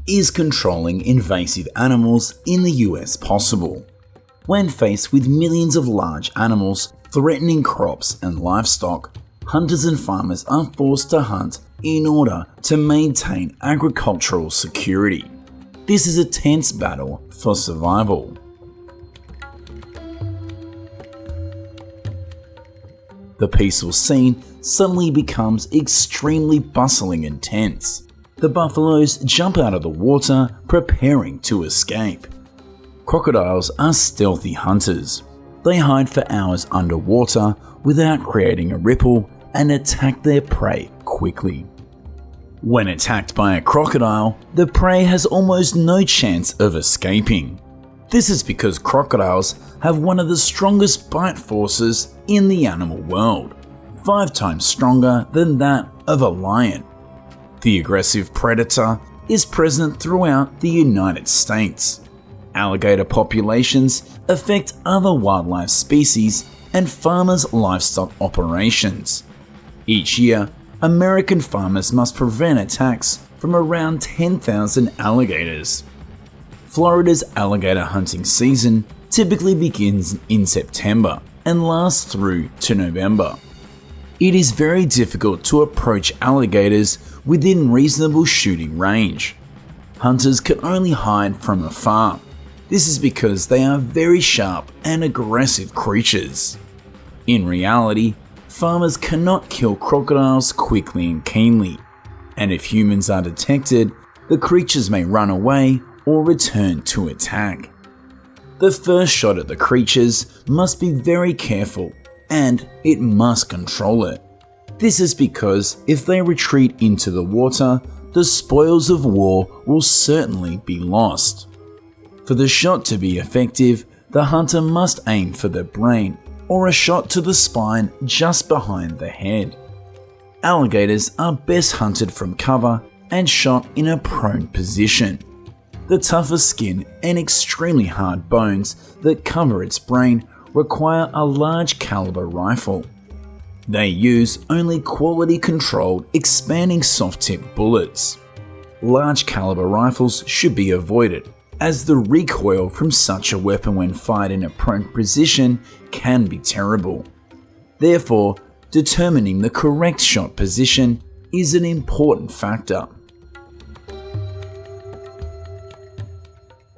is controlling invasive animals in the US possible? When faced with millions of large animals threatening crops and livestock, hunters and farmers are forced to hunt in order to maintain agricultural security. This is a tense battle for survival. The peaceful scene suddenly becomes extremely bustling and tense. The buffaloes jump out of the water, preparing to escape. Crocodiles are stealthy hunters. They hide for hours underwater without creating a ripple and attack their prey quickly. When attacked by a crocodile, the prey has almost no chance of escaping. This is because crocodiles have one of the strongest bite forces in the animal world, 5 times stronger than that of a lion. The aggressive predator is present throughout the United States. Alligator populations affect other wildlife species and farmers' livestock operations. Each year, American farmers must prevent attacks from around 10,000 alligators. Florida's alligator hunting season typically begins in September and lasts through to November. It is very difficult to approach alligators within reasonable shooting range. Hunters can only hide from afar. This is because they are very sharp and aggressive creatures. In reality, farmers cannot kill crocodiles quickly and keenly, and if humans are detected, the creatures may run away or return to attack. The first shot at the creatures must be very careful, and it must control it. This is because if they retreat into the water, the spoils of war will certainly be lost. For the shot to be effective, the hunter must aim for the brain or a shot to the spine just behind the head. Alligators are best hunted from cover and shot in a prone position. The tougher skin and extremely hard bones that cover its brain require a large caliber rifle. They use only quality controlled expanding soft-tip bullets. Large caliber rifles should be avoided, as the recoil from such a weapon when fired in a prone position can be terrible. Therefore, determining the correct shot position is an important factor.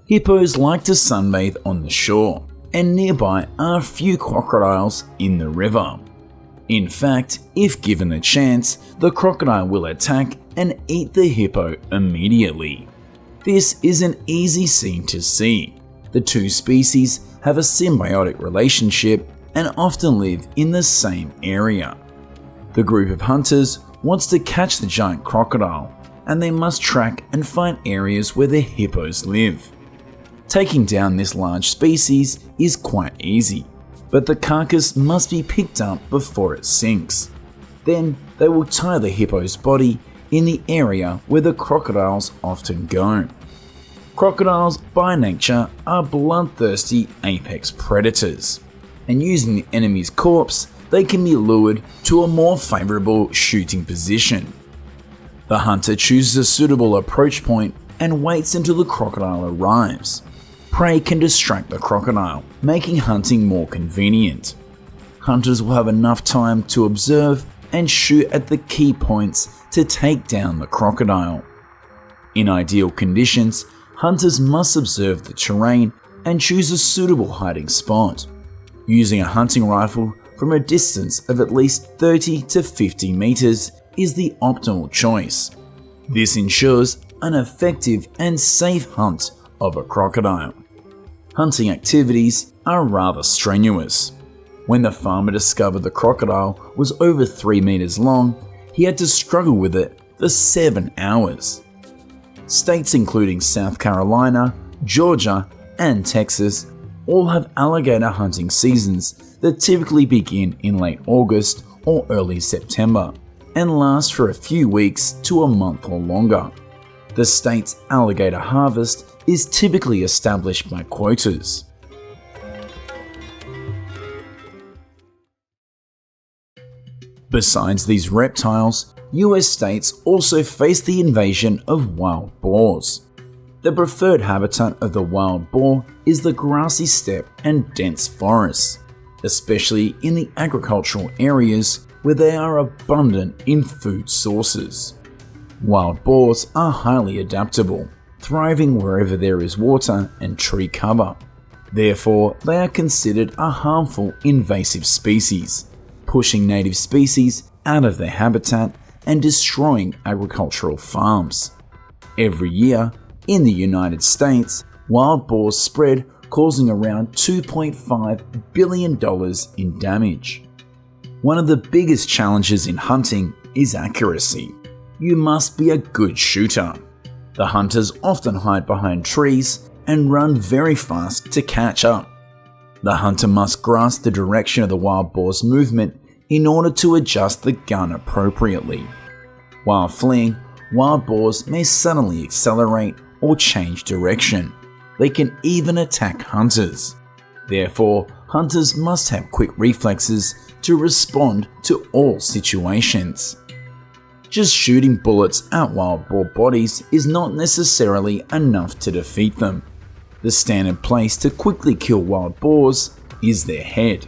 Hippos like to sunbathe on the shore, and nearby are a few crocodiles in the river. In fact, if given the chance, the crocodile will attack and eat the hippo immediately. This is an easy scene to see. The two species have a symbiotic relationship and often live in the same area. The group of hunters wants to catch the giant crocodile, and they must track and find areas where the hippos live. Taking down this large species is quite easy, but the carcass must be picked up before it sinks. Then they will tie the hippo's body in the area where the crocodiles often go. Crocodiles by nature are bloodthirsty apex predators, and using the enemy's corpse, they can be lured to a more favorable shooting position. The hunter chooses a suitable approach point and waits until the crocodile arrives. Prey can distract the crocodile, making hunting more convenient. Hunters will have enough time to observe and shoot at the key points to take down the crocodile. In ideal conditions, hunters must observe the terrain and choose a suitable hiding spot. Using a hunting rifle from a distance of at least 30 to 50 meters is the optimal choice. This ensures an effective and safe hunt of a crocodile. Hunting activities are rather strenuous. When the farmer discovered the crocodile was over 3 meters long, he had to struggle with it for 7 hours. States including South Carolina, Georgia, and Texas all have alligator hunting seasons that typically begin in late August or early September and last for a few weeks to a month or longer. The state's alligator harvest is typically established by quotas. Besides these reptiles, US states also face the invasion of wild boars. The preferred habitat of the wild boar is the grassy steppe and dense forests, especially in the agricultural areas where they are abundant in food sources. Wild boars are highly adaptable, thriving wherever there is water and tree cover. Therefore, they are considered a harmful invasive species, pushing native species out of their habitat and destroying agricultural farms. Every year, in the United States, wild boars spread, causing around $2.5 billion in damage. One of the biggest challenges in hunting is accuracy. You must be a good shooter. The hunters often hide behind trees and run very fast to catch up. The hunter must grasp the direction of the wild boar's movement in order to adjust the gun appropriately. While fleeing, wild boars may suddenly accelerate or change direction. They can even attack hunters. Therefore, hunters must have quick reflexes to respond to all situations. Just shooting bullets at wild boar bodies is not necessarily enough to defeat them. The standard place to quickly kill wild boars is their head.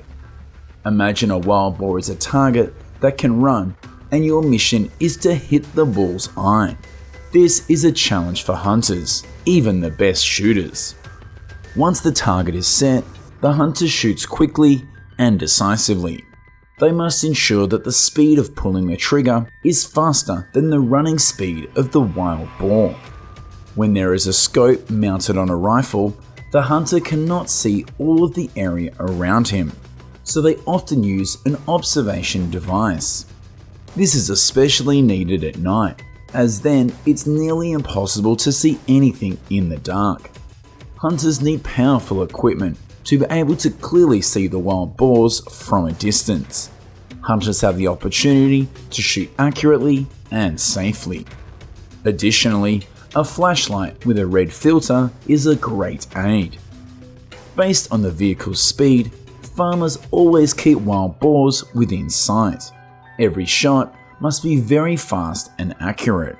Imagine a wild boar is a target that can run, and your mission is to hit the bull's eye. This is a challenge for hunters, even the best shooters. Once the target is set, the hunter shoots quickly and decisively. They must ensure that the speed of pulling the trigger is faster than the running speed of the wild boar. When there is a scope mounted on a rifle, the hunter cannot see all of the area around him, so they often use an observation device. This is especially needed at night, as then it's nearly impossible to see anything in the dark. Hunters need powerful equipment to be able to clearly see the wild boars from a distance. Hunters have the opportunity to shoot accurately and safely. Additionally, a flashlight with a red filter is a great aid. Based on the vehicle's speed, farmers always keep wild boars within sight. Every shot must be very fast and accurate.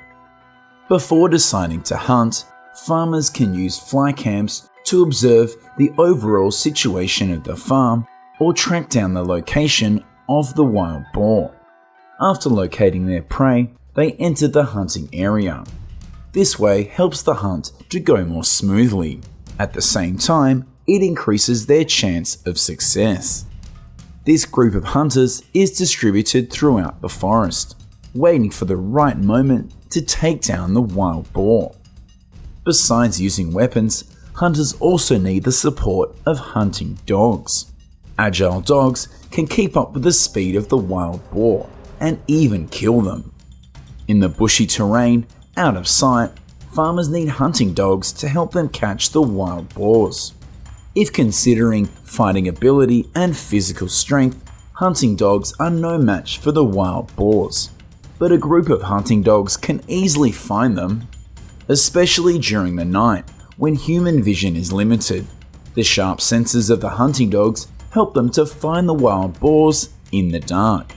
Before deciding to hunt, farmers can use fly cams to observe the overall situation of the farm or track down the location of the wild boar. After locating their prey, they enter the hunting area. This way helps the hunt to go more smoothly. At the same time, it increases their chance of success. This group of hunters is distributed throughout the forest, waiting for the right moment to take down the wild boar. Besides using weapons, hunters also need the support of hunting dogs. Agile dogs can keep up with the speed of the wild boar and even kill them. In the bushy terrain, out of sight, farmers need hunting dogs to help them catch the wild boars. If considering fighting ability and physical strength, hunting dogs are no match for the wild boars. But a group of hunting dogs can easily find them, especially during the night when human vision is limited. The sharp senses of the hunting dogs help them to find the wild boars in the dark.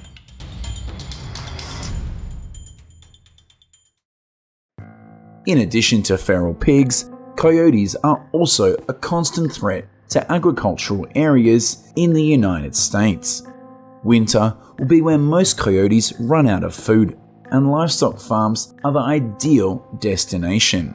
In addition to feral pigs, coyotes are also a constant threat to agricultural areas in the United States. Winter will be when most coyotes run out of food, and livestock farms are the ideal destination.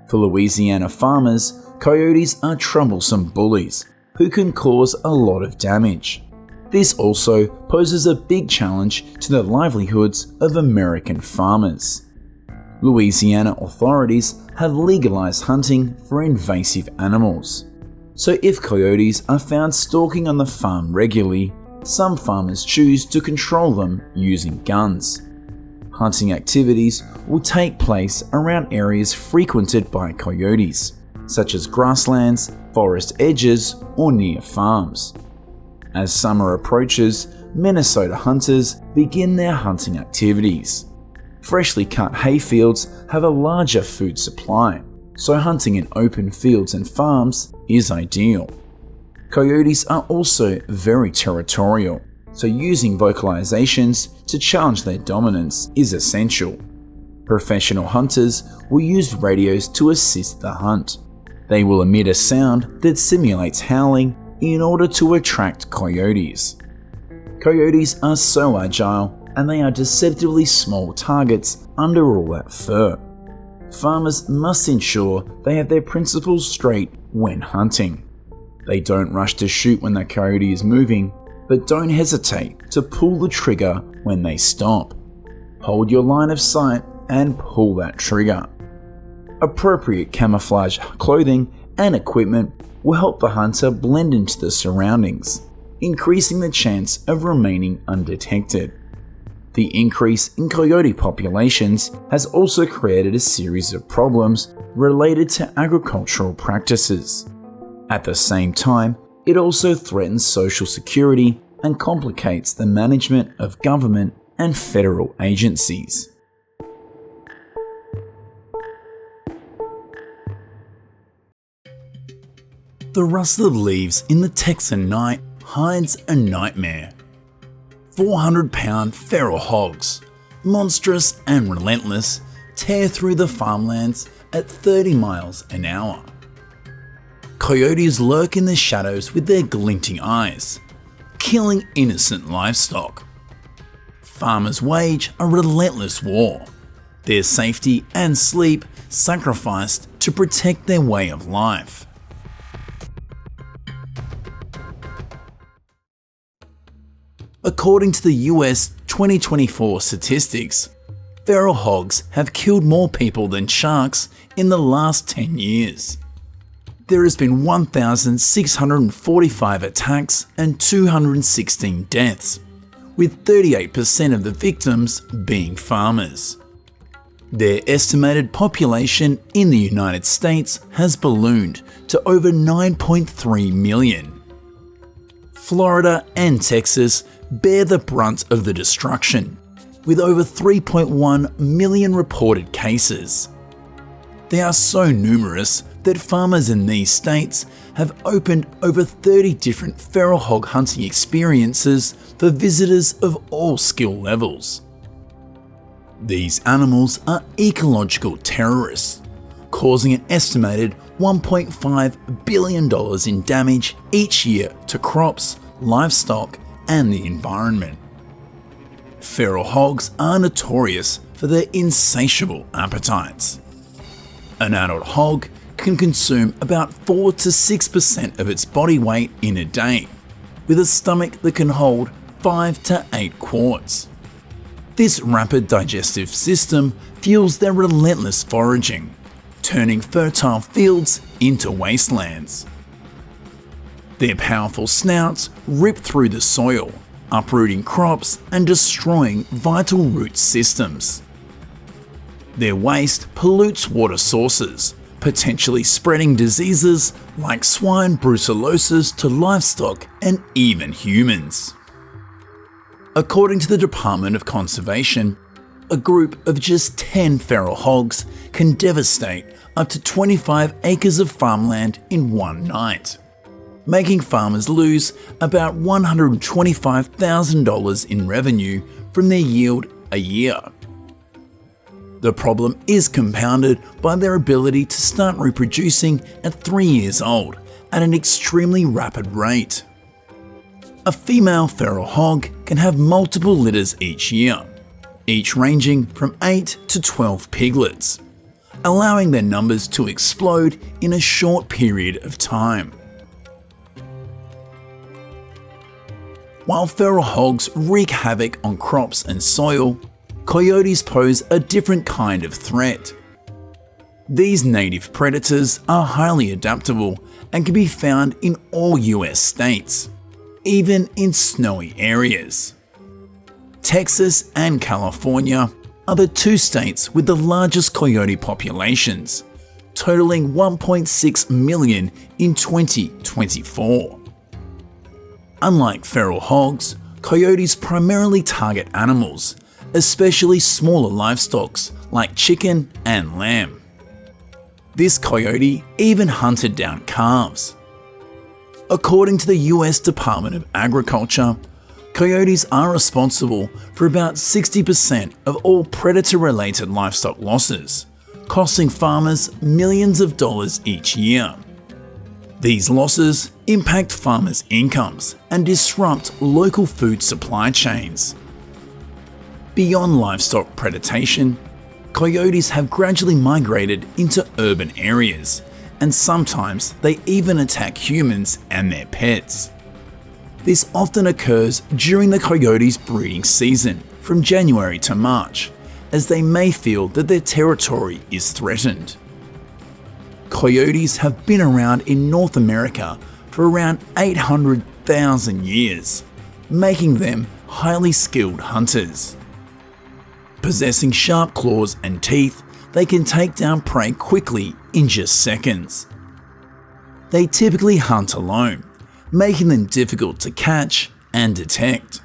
For Louisiana farmers, coyotes are troublesome bullies who can cause a lot of damage. This also poses a big challenge to the livelihoods of American farmers. Louisiana authorities have legalized hunting for invasive animals. So if coyotes are found stalking on the farm regularly, some farmers choose to control them using guns. Hunting activities will take place around areas frequented by coyotes, such as grasslands, forest edges, or near farms. As summer approaches, Minnesota hunters begin their hunting activities. Freshly cut hay fields have a larger food supply, so hunting in open fields and farms is ideal. Coyotes are also very territorial, so using vocalizations to challenge their dominance is essential. Professional hunters will use radios to assist the hunt. They will emit a sound that simulates howling in order to attract coyotes. Coyotes are so agile, and they are deceptively small targets under all that fur. Farmers must ensure they have their principles straight when hunting. They don't rush to shoot when the coyote is moving, but don't hesitate to pull the trigger when they stop. Hold your line of sight and pull that trigger. Appropriate camouflage clothing and equipment will help the hunter blend into the surroundings, increasing the chance of remaining undetected. The increase in coyote populations has also created a series of problems related to agricultural practices. At the same time, it also threatens social security and complicates the management of government and federal agencies. The rustle of leaves in the Texan night hides a nightmare. 400-pound feral hogs, monstrous and relentless, tear through the farmlands at 30 miles an hour. Coyotes lurk in the shadows with their glinting eyes, killing innocent livestock. Farmers wage a relentless war, their safety and sleep sacrificed to protect their way of life. According to the US 2024 statistics, feral hogs have killed more people than sharks in the last 10 years. There has been 1,645 attacks and 216 deaths, with 38% of the victims being farmers. Their estimated population in the United States has ballooned to over 9.3 million. Florida and Texas bear the brunt of the destruction, with over 3.1 million reported cases. They are so numerous that farmers in these states have opened over 30 different feral hog hunting experiences for visitors of all skill levels. These animals are ecological terrorists, causing an estimated $1.5 billion in damage each year to crops, livestock, and the environment. Feral hogs are notorious for their insatiable appetites. An adult hog can consume about 4 to 6% of its body weight in a day, with a stomach that can hold 5 to 8 quarts. This rapid digestive system fuels their relentless foraging, turning fertile fields into wastelands. Their powerful snouts rip through the soil, uprooting crops and destroying vital root systems. Their waste pollutes water sources, potentially spreading diseases like swine brucellosis to livestock and even humans. According to the Department of Conservation, a group of just 10 feral hogs can devastate up to 25 acres of farmland in one night, making farmers lose about $125,000 in revenue from their yield a year. The problem is compounded by their ability to start reproducing at 3 years old at an extremely rapid rate. A female feral hog can have multiple litters each year, each ranging from 8 to 12 piglets, allowing their numbers to explode in a short period of time. While feral hogs wreak havoc on crops and soil, coyotes pose a different kind of threat. These native predators are highly adaptable and can be found in all US states, even in snowy areas. Texas and California are the two states with the largest coyote populations, totaling 1.6 million in 2024. Unlike feral hogs, coyotes primarily target animals, especially smaller livestock like chicken and lamb. This coyote even hunted down calves. According to the US Department of Agriculture, Coyotes are responsible for about 60% of all predator-related livestock losses, costing farmers millions of dollars each year. These losses impact farmers' incomes and disrupt local food supply chains. Beyond livestock predation, coyotes have gradually migrated into urban areas, and sometimes they even attack humans and their pets. This often occurs during the coyote's breeding season, from January to March, as they may feel that their territory is threatened. Coyotes have been around in North America for around 800,000 years, making them highly skilled hunters. Possessing sharp claws and teeth, they can take down prey quickly in just seconds. They typically hunt alone, making them difficult to catch and detect.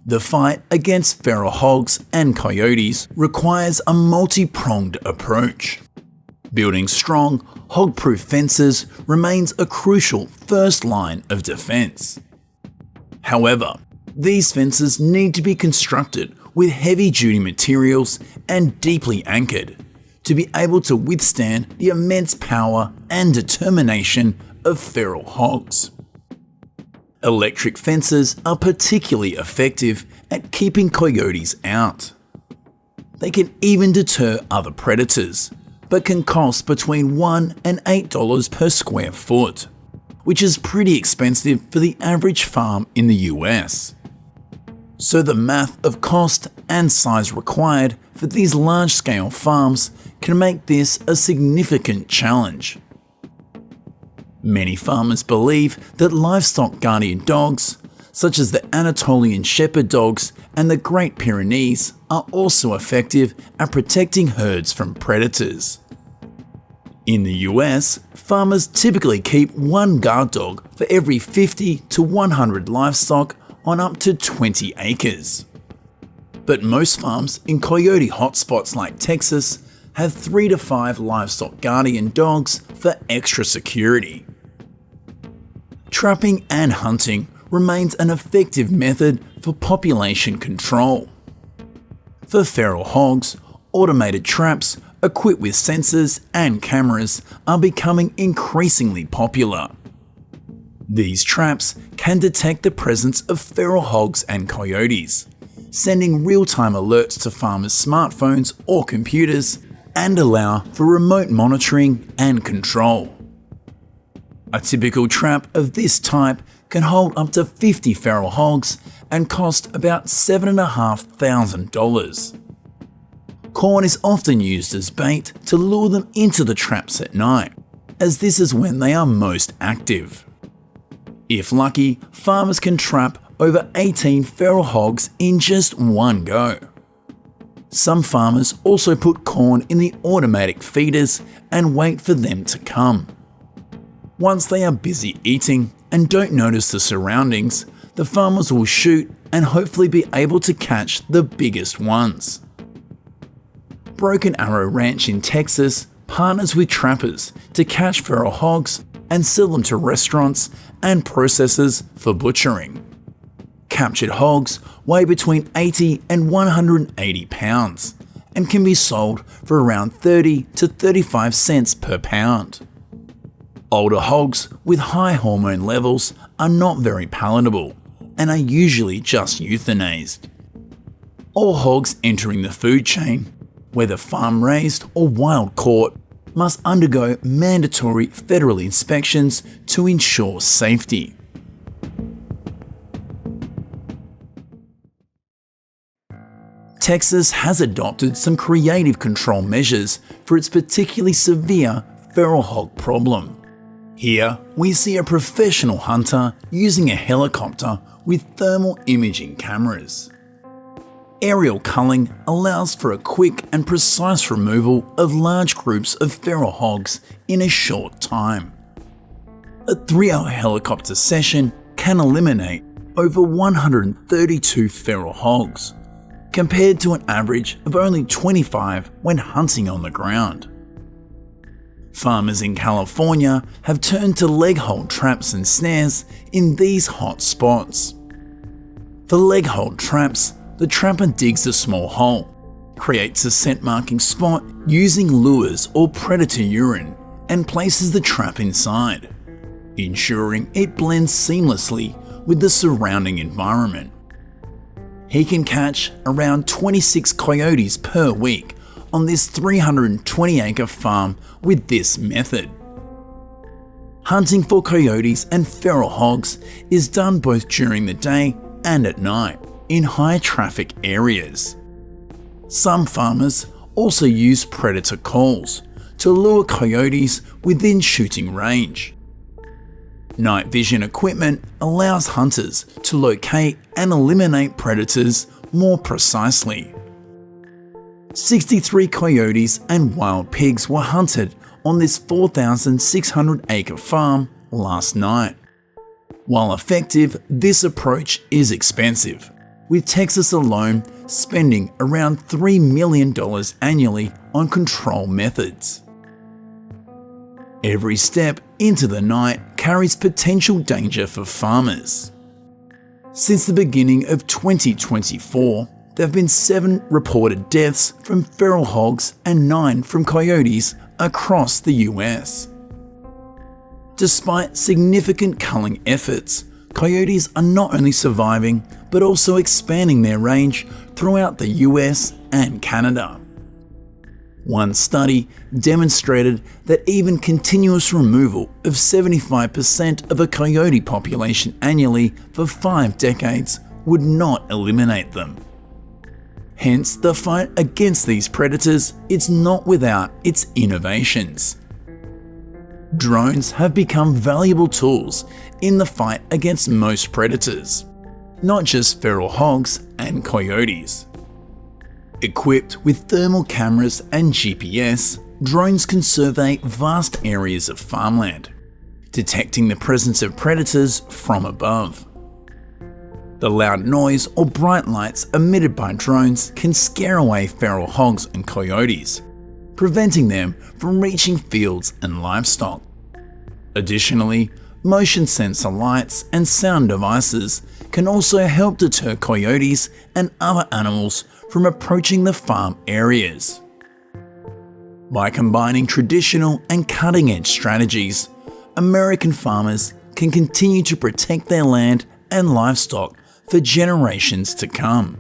The fight against feral hogs and coyotes requires a multi-pronged approach. Building strong, hog-proof fences remains a crucial first line of defense. However, these fences need to be constructed with heavy-duty materials and deeply anchored to be able to withstand the immense power and determination of feral hogs. Electric fences are particularly effective at keeping coyotes out. They can even deter other predators, but can cost between $1 and $8 per square foot, which is pretty expensive for the average farm in the US. So the math of cost and size required for these large-scale farms can make this a significant challenge. Many farmers believe that livestock guardian dogs, such as the Anatolian Shepherd dogs and the Great Pyrenees, are also effective at protecting herds from predators. In the US, farmers typically keep one guard dog for every 50 to 100 livestock on up to 20 acres. But most farms in coyote hotspots like Texas have 3 to 5 livestock guardian dogs for extra security. Trapping and hunting remains an effective method for population control. For feral hogs, automated traps equipped with sensors and cameras are becoming increasingly popular. These traps can detect the presence of feral hogs and coyotes, sending real-time alerts to farmers' smartphones or computers, and allow for remote monitoring and control. A typical trap of this type can hold up to 50 feral hogs and cost about $7,500. Corn is often used as bait to lure them into the traps at night, as this is when they are most active. If lucky, farmers can trap over 18 feral hogs in just one go. Some farmers also put corn in the automatic feeders and wait for them to come. Once they are busy eating and don't notice the surroundings, the farmers will shoot and hopefully be able to catch the biggest ones. Broken Arrow Ranch in Texas partners with trappers to catch feral hogs and sell them to restaurants and processors for butchering. Captured hogs weigh between 80 and 180 pounds and can be sold for around 30 to 35 cents per pound. Older hogs with high hormone levels are not very palatable and are usually just euthanized. All hogs entering the food chain, whether farm-raised or wild-caught, must undergo mandatory federal inspections to ensure safety. Texas has adopted some creative control measures for its particularly severe feral hog problem. Here, we see a professional hunter using a helicopter with thermal imaging cameras. Aerial culling allows for a quick and precise removal of large groups of feral hogs in a short time. A 3-hour helicopter session can eliminate over 132 feral hogs, compared to an average of only 25 when hunting on the ground. Farmers in California have turned to leg hold traps and snares in these hot spots. For leg hold traps, the trapper digs a small hole, creates a scent marking spot using lures or predator urine, and places the trap inside, ensuring it blends seamlessly with the surrounding environment. He can catch around 26 coyotes per week on this 320-acre farm with this method. Hunting for coyotes and feral hogs is done both during the day and at night in high-traffic areas. Some farmers also use predator calls to lure coyotes within shooting range. Night vision equipment allows hunters to locate and eliminate predators more precisely. 63 coyotes and wild pigs were hunted on this 4,600-acre farm last night. While effective, this approach is expensive, with Texas alone spending around $3 million annually on control methods. Every step into the night carries potential danger for farmers. Since the beginning of 2024, there have been 7 reported deaths from feral hogs and 9 from coyotes across the US. Despite significant culling efforts, coyotes are not only surviving but also expanding their range throughout the US and Canada. One study demonstrated that even continuous removal of 75% of a coyote population annually for 5 decades would not eliminate them. Hence, the fight against these predators is not without its innovations. Drones have become valuable tools in the fight against most predators, not just feral hogs and coyotes. Equipped with thermal cameras and GPS, drones can survey vast areas of farmland, detecting the presence of predators from above. The loud noise or bright lights emitted by drones can scare away feral hogs and coyotes, preventing them from reaching fields and livestock. Additionally, motion sensor lights and sound devices can also help deter coyotes and other animals from approaching the farm areas. By combining traditional and cutting-edge strategies, American farmers can continue to protect their land and livestock for generations to come.